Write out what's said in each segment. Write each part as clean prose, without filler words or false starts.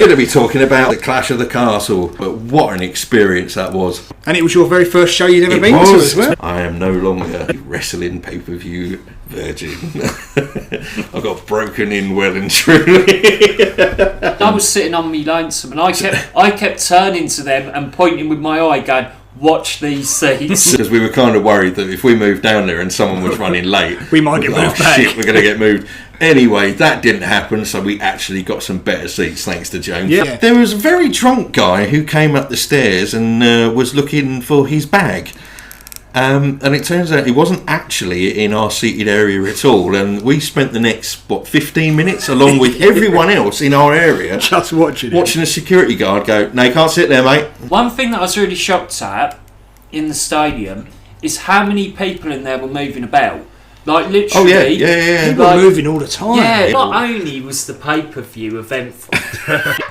going to be talking about the Clash of the Castle, but what an experience that was. And it was your very first show you'd ever been to as well. I am no longer a wrestling pay-per-view virgin. I got broken in well and truly. I was sitting on me lonesome, and I kept turning to them and pointing with my eye, going, "Watch these seats." Because we were kind of worried that if we moved down there and someone was running late, we might get moved back. Shit, we're going to get moved. Anyway, that didn't happen, so we actually got some better seats thanks to James. Yeah. There was a very drunk guy who came up the stairs and was looking for his bag. And it turns out he wasn't actually in our seated area at all, and we spent the next 15 minutes along with everyone else in our area just watching a security guard go, "No, you can't sit there, mate." One thing that I was really shocked at in the stadium is how many people in there were moving about. Like, literally... Oh, yeah. People were moving all the time. Yeah, not only was the pay-per-view eventful,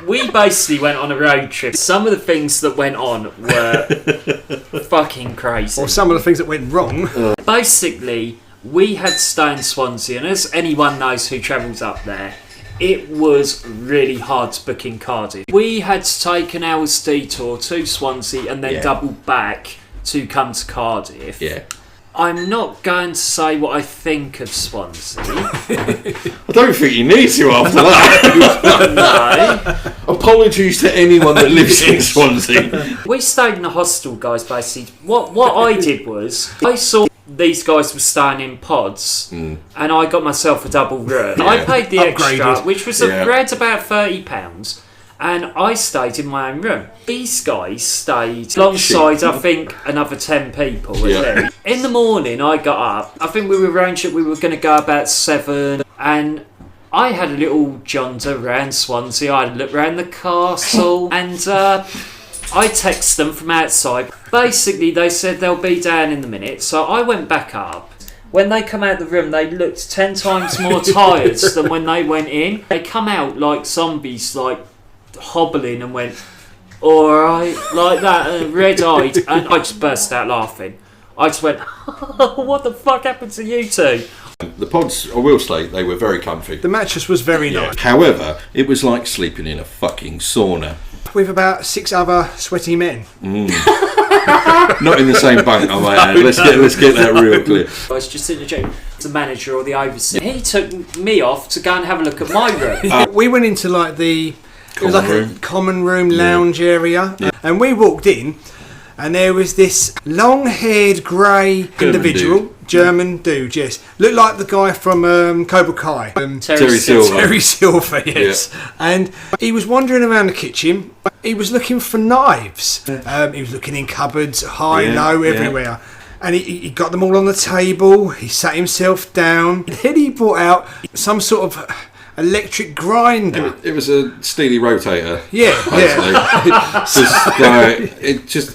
we basically went on a road trip. Some of the things that went on were fucking crazy. Or some of the things that went wrong. Basically, we had to stay in Swansea, and as anyone knows who travels up there, it was really hard to book in Cardiff. We had to take an hour's detour to Swansea and then double back to come to Cardiff. Yeah. I'm not going to say what I think of Swansea. I don't think you need to after that. No. Apologies to anyone that lives in Swansea. We stayed in a hostel, guys, basically. What I did was, I saw these guys were staying in pods, and I got myself a double room. Yeah. I paid the extra, which was around about £30. And I stayed in my own room. These guys stayed alongside, I think, another 10 people. Yeah. In the morning, I got up. I think we arranged that we were going to go about 7. And I had a little jaunter around Swansea. I had a look around the castle. And I texted them from outside. Basically, they said they'll be down in a minute. So I went back up. When they come out the room, they looked 10 times more tired than when they went in. They come out like zombies, like hobbling, and went, "Alright," like that, red-eyed, and I just burst out laughing. I just went, "What the fuck happened to you two?" The pods, I will say, they were very comfy. The mattress was very nice. However, it was like sleeping in a fucking sauna. With about 6 other sweaty men. Not in the same bunk, I might add. Let's get that real clear. I was just interjecting the manager or the overseer. He took me off to go and have a look at my room. We went into like a common room lounge area, and we walked in, and there was this long-haired grey individual, German dude, yes, looked like the guy from Cobra Kai, Terry Silver. Terry Silver, yes. Yeah. And he was wandering around the kitchen. He was looking for knives. He was looking in cupboards, high, low, everywhere. And he got them all on the table. He sat himself down. Then he brought out some sort of electric grinder. It was a steely rotator. Yeah.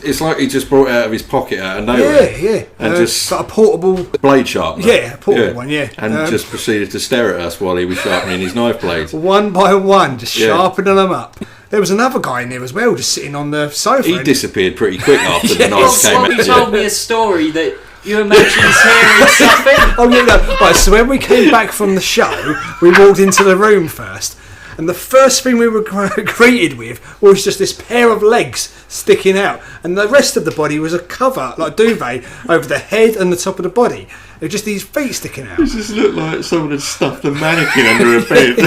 It's like he just brought it out of his pocket out of nowhere. Yeah. And just got a portable blade sharpener. Yeah, a portable one. Yeah. And just proceeded to stare at us while he was sharpening his knife blades. One by one, just sharpening them up. There was another guy in there as well, just sitting on the sofa. He disappeared pretty quick after the knives came out. You told me a story that you imagine hearing something. Oh, yeah, no. Right, so when we came back from the show, we walked into the room first, and the first thing we were greeted with was just this pair of legs sticking out, and the rest of the body was a cover, like a duvet, over the head and the top of the body. It was just these feet sticking out. It just looked like someone had stuffed a mannequin under a bed.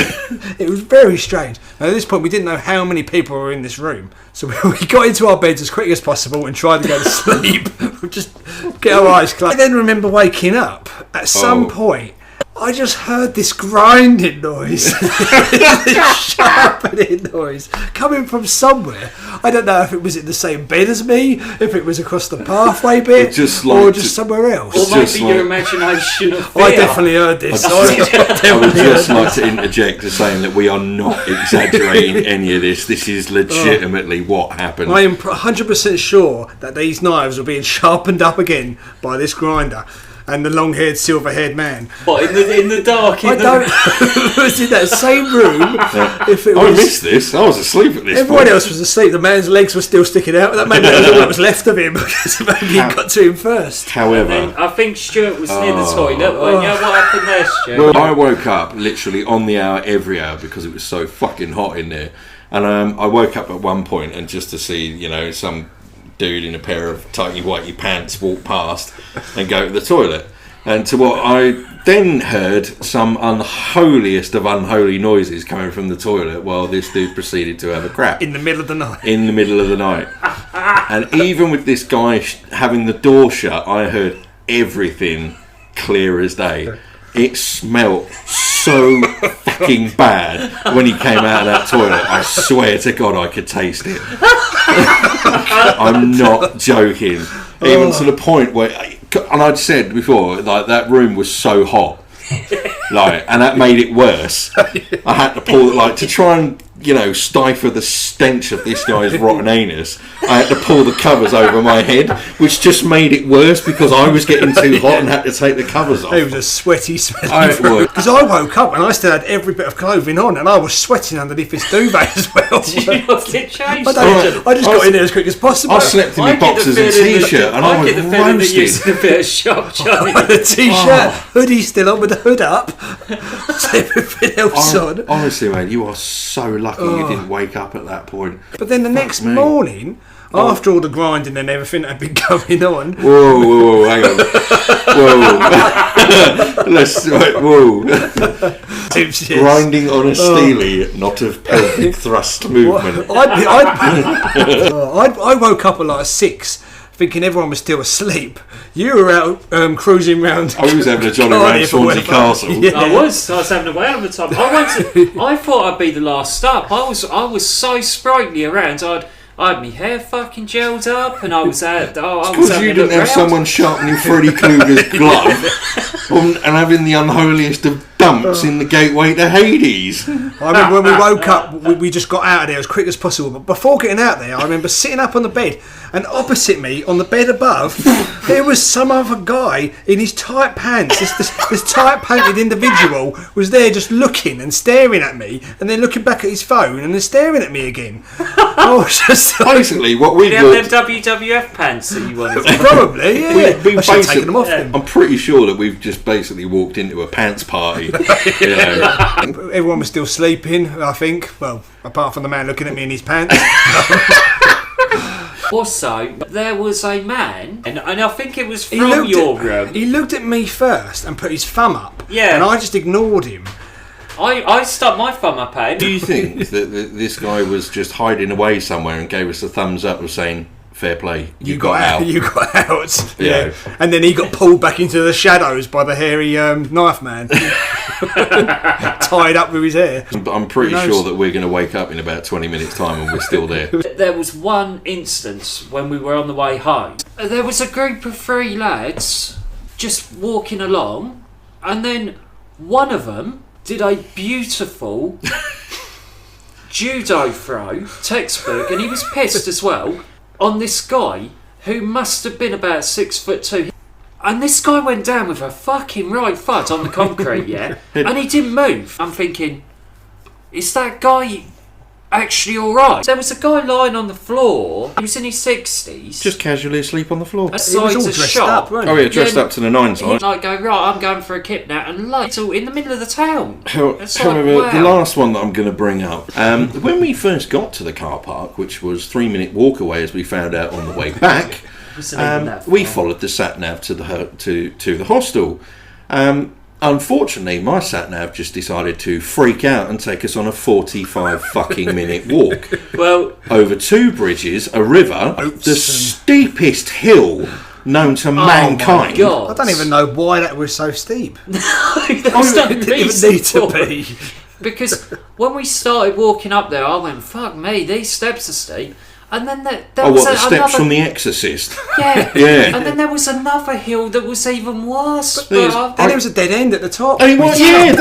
It was very strange. Now, at this point, we didn't know how many people were in this room, so we got into our beds as quick as possible and tried to go to sleep. Just get our eyes closed. I then remember waking up at some point. I just heard this grinding noise, this sharpening noise coming from somewhere. I don't know if it was in the same bed as me, if it was across the pathway bit, or just somewhere else. Or maybe your imagination of fear. I definitely heard this. I would just like to interject to saying that we are not exaggerating any of this. This is legitimately what happened. I am 100% sure that these knives were being sharpened up again by this grinder. And the long-haired, silver-haired man. What, in the dark? I don't know. It was in that same room. I missed this. I was asleep at this Everyone point. else was asleep. The man's legs were still sticking out. That maybe that was all that was left of him because maybe he got to him first. However, I think Stuart was near the toilet. What happened there, Stuart? Well, I woke up literally on the hour, every hour, because it was so fucking hot in there. And I woke up at one point and just to see, some dude in a pair of tighty whitey pants walk past and go to the toilet. And to what I then heard some unholiest of unholy noises coming from the toilet while this dude proceeded to have a crap. In the middle of the night. In the middle of the night. And even with this guy having the door shut, I heard everything clear as day. It smelt so fucking bad when he came out of that toilet. I swear to God I could taste it. I'm not joking. Even to the point where, and I'd said before, like, that room was so hot, and that made it worse. I had to pull, to try and stifle the stench of this guy's rotten anus. I had to pull the covers over my head, which just made it worse because I was getting too hot and had to take the covers off. It was a sweaty, smelly room. Because I woke up and I still had every bit of clothing on, and I was sweating underneath this duvet as well. Did you not get changed? I just got in there as quick as possible. I slept in my boxers and t-shirt, and I was roasted. A bit of shock, Johnny. The t-shirt, hoodie still on with the hood up, everything else on. Honestly, man, you are so lucky you didn't wake up at that point. But then the next morning, after all the grinding and everything that had been going on... Whoa, hang on. Whoa. Grinding on a steely, not of pelvic thrust movement. I woke up at 6, thinking everyone was still asleep. You were out cruising round. I was having a jolly round Swansea Castle. Yeah. I was having a whale of a time. I thought I'd be the last stop. I was so sprightly around. I had my hair fucking gelled up, and I was out. Because you didn't have someone sharpening Freddy Krueger's glove and having the unholiest of dumps in the gateway to Hades. I remember when we woke up, we just got out of there as quick as possible. But before getting out there, I remember sitting up on the bed, and opposite me, on the bed above, there was some other guy in his tight pants. This tight painted individual was there just looking and staring at me, and then looking back at his phone, and then staring at me again. I was just basically what we did. You have them WWF pants that you wanted. Probably, yeah. I should have taken them off. Yeah. I'm pretty sure that we've just basically walked into a pants party. Everyone was still sleeping, I think. Well, apart from the man looking at me in his pants. Also, there was a man, and I think it was from your room. He looked at me first and put his thumb up. Yeah. And I just ignored him. I stuck my thumb up at him. Do you think that this guy was just hiding away somewhere and gave us a thumbs up of saying, fair play, you got out. You got out. Yeah. And then he got pulled back into the shadows by the hairy knife man. Tied up with his hair. I'm pretty sure that we're going to wake up in about 20 minutes time and we're still there. There was one instance when we were on the way home. There was a group of 3 lads just walking along, and then one of them did a beautiful judo throw, textbook, and he was pissed as well, on this guy who must have been about 6'2". And this guy went down with a fucking right foot on the concrete, yeah? And he didn't move. I'm thinking, is that guy actually alright? There was a guy lying on the floor. He was in his 60s. Just casually asleep on the floor. He was all dressed up, wasn't he? Oh yeah, dressed up to the nines. He'd go, right, I'm going for a kip now, and it's all in the middle of the town. However, wow. The last one that I'm going to bring up, when we first got to the car park, which was 3-minute walk away as we found out on the way back, we followed the sat-nav to the hostel. Unfortunately, my sat-nav just decided to freak out and take us on a 45 fucking minute walk. Well, over 2 bridges, a river, the steepest hill known to mankind. I don't even know why that was so steep. It didn't even need to be. Because when we started walking up there, I went, fuck me, these steps are steep. And then there was the steps from The Exorcist? Yeah. Yeah. And then there was another hill that was even worse. There was a dead end at the top. That's what was even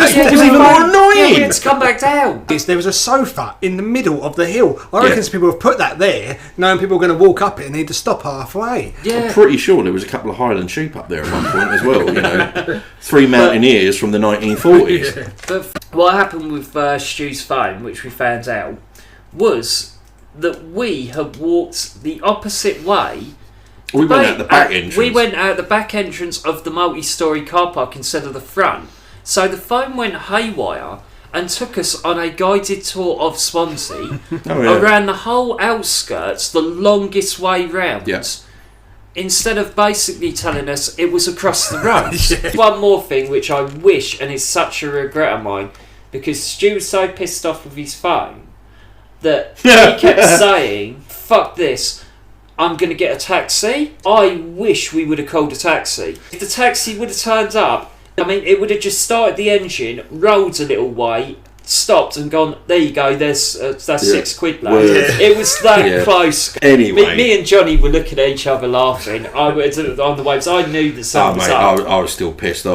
more annoying. Yeah, we had to come back down. There was a sofa in the middle of the hill. I reckon some people have put that there, knowing people were going to walk up it and need to stop halfway. Yeah. I'm pretty sure there was a couple of Highland sheep up there at one point as well. 3 mountaineers from the 1940s. Yeah. But what happened with Stu's phone, which we found out, was that we had walked the opposite way. We went out the back entrance. We went out the back entrance of the multi-storey car park instead of the front. So the phone went haywire, and took us on a guided tour of Swansea Oh, around the whole outskirts, the longest way round. Yeah. Instead of basically telling us it was across the road. One more thing which I wish, and it's such a regret of mine, because Stu was so pissed off with his phone that he kept saying, fuck this, I'm going to get a taxi. I wish we would have called a taxi. If the taxi would have turned up, I mean, it would have just started the engine, rolled a little way, stopped and gone, there you go, that's £6, lad. It was that close. Anyway. Me and Johnny were looking at each other laughing. I was on the waves. I knew that something was up. I was still pissed off.